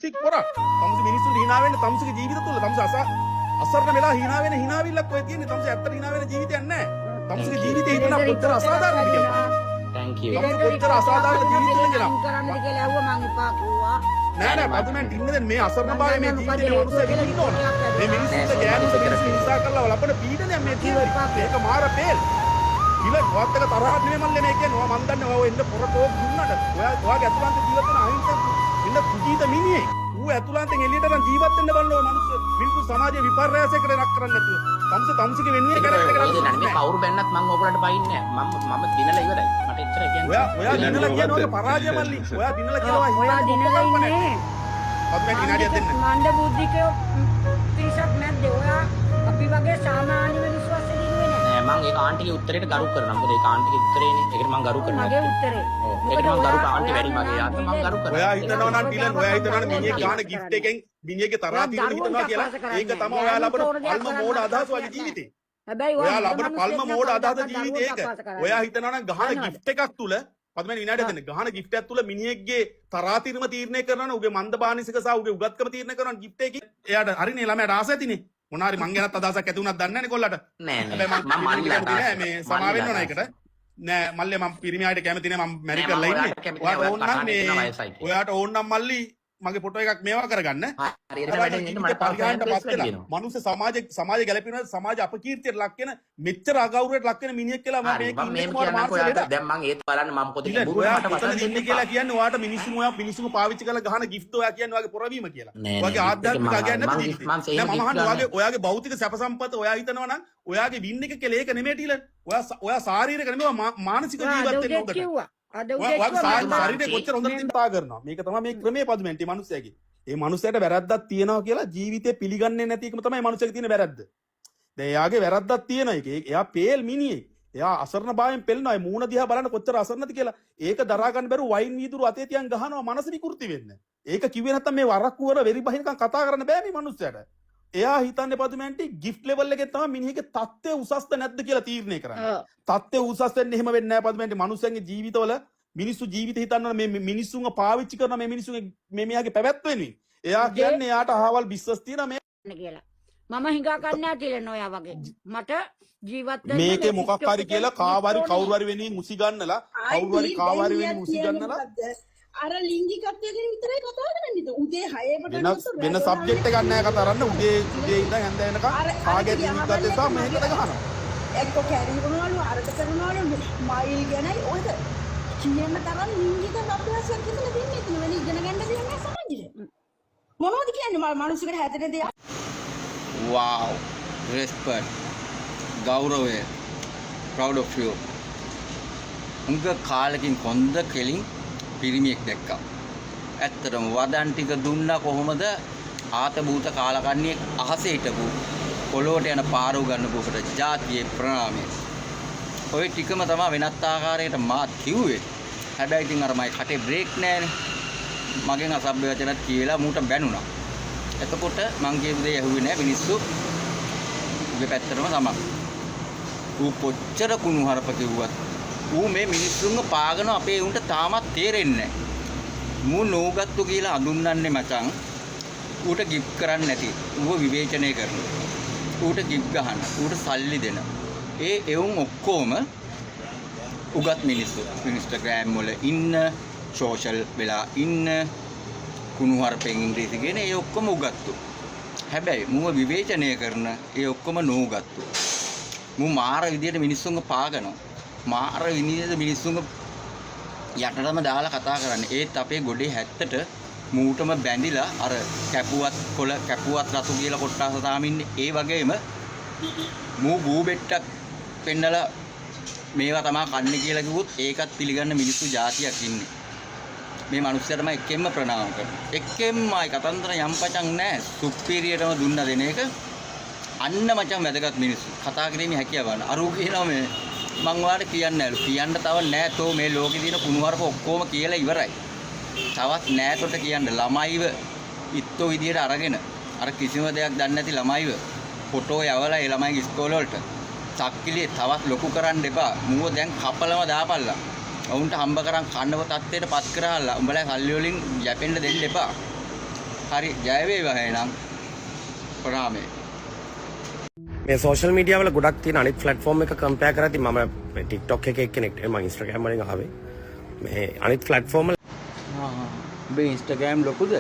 Tick පොරක්. තමුසේ මිනිස්සුන්ට hina වෙන්න තමුසේගේ ජීවිත තුළ තමුසේ අසරණ වෙලා hina වෙන hinaවිල්ලක් ඔය තියෙන්නේ. තමුසේ ඇත්තට hina වෙන ජීවිතයක් නැහැ. තමුසේගේ ජීවිතේ හිතන කොච්චර අසාධාරණද කියලා. thank you තමුසේ කොච්චර අසාධාරණ ජීවිතයක් කියලා. කරන්නද කියලා ඇහුවා මං එපා කිව්වා. නෑ පදුමෙන් ඉන්නේ දැන් මේ අසරණභාවය මේ ජීවිතේ මනුස්සයෙක් ඉන්න ඕන. මේ මිනිස්සුන්ට ගෑනුන්ට මිනිස්සු හිංසා කරලා ලබන පීඩනය මේ ජීවිතේ. ඒක මාර පේල්. ඉතින් ඔයත් එක තරහක් නෙමෙයි මල්ලේ මේ කියන්නේ. ඔයා මන් දන්නේ ඔය එන්න පොරටෝක් දුන්නාට. ඔයාගේ අතුලන්ත ජීවත් වෙන අහිංසක ඉන්න කුජීත මිනිහෙක්. ඌ අතුලන්තෙන් එළියට නම් ජීවත් වෙන්න බලන ඔය මිනිස්සු මිනිස්සු සමාජයේ විපර්යාසයකට නක් කරන්නේ නැතුව. තමුසේගේ වෙන්නේ කරන්නේ කරන්නේ මේ කවුරු බැන්නත් මම ඕගොල්ලන්ට බයින්නේ නැහැ. මම දිනලා ඉවරයි. මට එච්චර කියන්නේ. ඔයා දිනලා කියන ඔය පරාජය මල්ලි. ඔයා දිනලා කියලා ඔයා දිනලා ඉන්නේ. අත්මැටි විනාඩියක් දෙන්න. මණ්ඩ බුද්ධිකයෝ පිරිසක් නැද්ද? ඔයා අපි වගේ සාමාන්‍ය මිනිස්සු අස්සේ දිනුවේ නැහැ. නෑ මම ඒක ආන්ටිගේ උත්තරේට ගරු කරනවා. මොකද ඒක ආන්ටිගේ උත්තරේනේ. ඒකට මම ගරු කරනවා. මගේ උත්තරේ. ඔව් ඒකට මම ගරු ආන්ටි වැඩි මගේ යාත් මම ගරු කරනවා. ඔයා හිතනවා නම් ටිලන් ඔයා හිතනවා නම් මිනිහෙක් ගන්න gift එකෙන් මිනිහෙක්ගේ තරහා తీරන හිතනවා කියලා. ඒක තමයි ඔයා ලබන පල්ම මෝඩ අදහස වගේ ජීවිතේ. හැබැයි ඔයා ලබන පල්ම මෝඩ අදහස ජීවිතේ ඒක. ඔයා හිතනවා නම් ගහන gift එකක් තුල පදමෙන් විනාඩියක් දෙන්න. ගහන gift එකක් තුල මිනිහෙක්ගේ තරහා తీරම තීරණය කරනවා උගේ මන්දබානිසික සහ උගේ උගත්කම තීරණය කරනවා gift එකකින්. එයාට හරිනේ ළමයාට ආස ඇතිනේ. මොනාරි මං ගැනත් අදහසක් ඇති වුණාද දන්නේ නැහැ නේ කොල්ලට. නෑ හැබැයි මම මල්ලට මේ සමා වෙන්න ඕන එකට. නෑ මල්ලේ මම පිරිමියාට කැමති නෑ මම මැරි කරලා ඉන්නේ. ඔයාට ඕන නම් මේ ඔයාට ඕන නම් මල්ලි මගේ ෆොටෝ එකක් මේවා කරගන්න. හරියට වැඩෙන් ඉන්න මට පරිගානට පස් වෙනවා. මනුස්ස සමාජය ගැලපෙනවා සමාජ අපකීර්තියට ලක් වෙන මෙච්චර අගෞරවයට ලක් වෙන මිනිහෙක් කියලා මම මේ කියන්නේ දැන් මම ඒත් බලන්න මම පොතේ බුරු මට මතක ඉන්නේ කියලා කියන්නේ ඔයාට මිනිස්සුම පාවිච්චි කරලා ගහන gift ඔයා කියන්නේ ඔයාගේ පොරවීම කියලා. ඔයාගේ ආධ්‍යාත්මික අගයන් නැති මම ඔයාගේ භෞතික සැප සම්පත ඔයා හිතනවා නම් ඔයාගේ වින් එක කියලා ඒක නෙමෙයි ටිලන්. ඔයා ශාරීරික නෙමෙයි මානසික ජීවත් වෙන්න ඕකට. ශරීරය කොච්චර හොඳට තින්පා කරනවා. මේක තමයි මේ ක්‍රමයේ පදුමෙන්ටි මිනිස්සයාගේ. ඒ මිනිස්සයාට වැරද්දක් තියෙනවා කියලා ජීවිතේ පිළිගන්නේ නැති එකම තමයි මිනිස්සයාගේ තියෙන වැරද්ද. දැන් එයාගේ වැරද්දක් තියෙනවා ඒක. එයා පේල් මිනිහෙක්. එයා අසරණ භාවයෙන් පෙළනවා. ඒ මූණ දිහා බලන්න කොච්චර අසරණද කියලා. ඒක දරා ගන්න බැරුව වයින් වීදුරු අතේ තියන් ගහනවා මනස විකෘති වෙන්න. ඒක කිව්වේ නැත්තම් මේ වරක්කු වල වෙරි බහිනකම් කතා කරන්න බෑ මේ මිනිස්සයාට. එයා හිතන්නේ පදුමෙන්ටි ගිෆ්ට් ලෙවල් එකේ තමයි මිනිහගේ තත්ත්වය උසස්ද නැද්ද කියලා තීරණය කරන්නේ. තත්ත්වය උසස් වෙන්න එහෙම වෙන්නේ නැහැ පදුමෙන්ටි. මිනිස්සුන්ගේ ජීවිතවල මිනිස්සු ජීවිත හිතනවා මේ මිනිස්සුන්ව පාවිච්චි කරන මේ මිනිස්සුන්ගේ මෙයාගේ පැවැත්ම වෙනුවෙන්. එයා කියන්නේ එයාට අහවල් බිස්නස් තියෙන මේ කියලා. මම හිඟා ගන්න ඇතිලන ඔයා වගේ. මට ජීවත් වෙන්න මේකේ මොකක් හරි කියලා කාවරි කවුරු හරි වෙනින් මුසි ගන්නලා කවුරු හරි කාවරි වෙනින් මුසි ගන්නලා අර ලිංගිකත්වය ගැන විතරයි කතා කරන්නේ. උදේ 6ට වෙන සබ්ජෙක්ට් එකක් නෑ කතා කරන්න. උදේ ඉඳන් හැන්ද වෙනකන් කාගේ ලිංගිකත්වය සහ මේකට ගහනවා. එක්ක කැරි කරනවලු අරක කරනවලු මයිල් ගැනයි ඔය කියන තරම් ලිංගික අභ්‍යාසයක් ඉතන දෙන්නේ. ඉතින් වෙන ඉගෙන ගන්න දෙයක් නෑ සමාජෙට. මොනවද කියන්නේ මිනිස්සුන්ට හැදෙන දේ. wow respect ගෞරවය proud of you. උංග කාලෙකින් කොන්ද කෙලින් පිරිමියෙක් දැක්කා. ඇත්තටම වදන් ටික දුන්නා කොහොමද ආත භූත කාලකන්ණියෙක් අහසේ හිටපු පොළොවට යන පාර උගන්නපුවට ජාතියේ ප්‍රණාමය. ඔය ටිකම තමයි වෙනත් ආකාරයකට මාත් කිව්වේ. හැබැයි ඉතින් අර මගේ කටේ බ්‍රේක් නෑනේ. මගෙන් අසභ්‍ය වචනත් කියලා මූට බැනුණා. එතකොට මං කියපු දේ ඇහුවේ නෑ මිනිස්සු. උගේ පැත්තටම තමයි. ඌ කොච්චර කුණු හරප කිව්වත් ඌ මේ මිනිස්සුන්ව පාගන අපේ උන්ට තාමත් තේරෙන්නේ නැහැ. මූ නෝගත්තු කියලා හඳුන්වන්නේ මචං. ඌට ගිෆ්ට් කරන්නේ නැති. ඌව විවේචනය කරනවා. ඌට ගිෆ්ට් ගහන. ඌට සල්ලි දෙන. ඒ එවුන් ඔක්කොම උගත් මිනිස්සු. ඉන්ස්ටාග්‍රෑම් වල ඉන්න, සෝෂල් වෙලා ඉන්න, කුණු හරපෙන් ඉංග්‍රීසි කියන ඒ ඔක්කොම උගත්තු. හැබැයි මූව විවේචනය කරන ඒ ඔක්කොම නෝගත්තු. මූ මාර විදියට මිනිස්සුන්ව පාගනවා. මාර විනිවිද මිනිස්සුන්ව යටටම දාලා කතා කරන්නේ. ඒත් අපේ ගොඩේ හැත්තට මූටම බැඳිලා අර කැපුවත් කොළ කැපුවත් රතු කියලා කොට්ටාස තාමින්නේ. ඒ වගේම මූ බූබෙට්ටක් පෙන්නලා මේවා තමයි කන්නේ කියලා කිව්වොත් ඒකත් පිළිගන්න මිනිස්සු జాතියක් ඉන්නේ. මේ මිනිස්සුන්ටම එක්කෙන්ම ප්‍රණාම කරනවා. එක්කෙන්මයි කතන්දර යම්පචන් නැහැ. සුපිරියටම දුන්න දෙන එක අන්න මචං වැදගත් මිනිස්සු. කතා කිරීමේ හැකියාව ගන්න. අරූ කියනවා මේ මං ඔයාලට කියන්නේ නැලු. කියන්න තව නෑ තෝ මේ ලෝකේ තියෙන කුණුහරුප ඔක්කොම කියලා ඉවරයි. තවත් නෑතොට කියන්න ළමයිව ඉත්තෝ විදියට අරගෙන අර කිසිම දෙයක් දන්නේ නැති ළමයිව ෆොටෝ යවලා ඒ ළමයිගේ ඉස්කෝල වලට තක්කිලිය තවත් ලොකු කරන්න එපා. මූව දැන් කපලම දාපල්ලා. වුන්ට හම්බ කරන් කන්නව තත්ත්වයට පත් කරහල්ලා. උඹලා සල්ලි වලින් යැපෙන්න දෙන්න එපා. හරි ජය වේවා එහෙනම් ප්‍රාමේ මේ සෝෂල් මීඩියා වල ගොඩක් තියෙන අනිත් ප්ලැට්ෆෝම් එක කම්පෙයාර් කරද්දී මම TikTok එකේ එක්කෙනෙක් මම Instagram වලින් ආවේ මේ අනිත් ප්ලැට්ෆෝම් වල ඔබේ Instagram ලොකුද